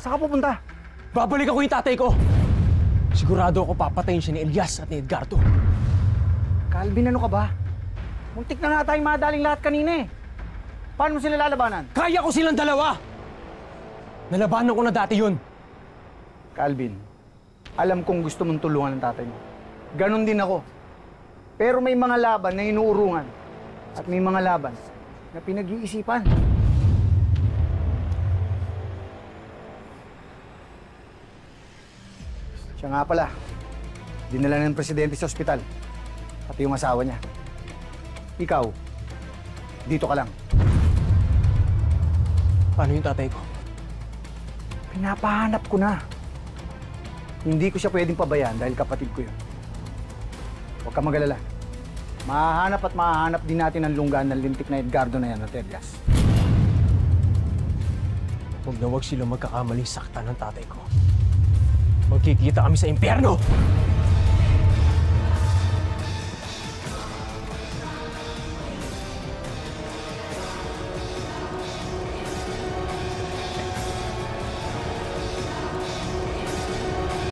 Saan ka pupunta? Babalik ako yung tatay ko! Sigurado ako papatayin siya ni Elias at ni Edgardo. Calvin, ano ka ba? Muntik na nga tayong madaling lahat kanina eh. Paano mo sila lalabanan? Kaya ko silang dalawa! Nalabanan ko na dati yun. Calvin, alam kong gusto mong tulungan ng tatay mo. Ganon din ako. Pero may mga laban na inuurungan. At may mga laban na pinag-iisipan. Siya nga pala, dinala ng presidente sa ospital. Pati yung asawa niya. Ikaw, dito ka lang. Paano yung tatay ko? Pinapahanap ko na. Hindi ko siya pwedeng pabayaan dahil kapatid ko yun. Huwag ka mag-alala. Mahahanap at mahahanap din natin ang lunggaan ng lintik na Edgardo na yan at Elias. Huwag na huwag sila magkakamaling saktan ng tatay ko. Magkikita kami sa impyerno!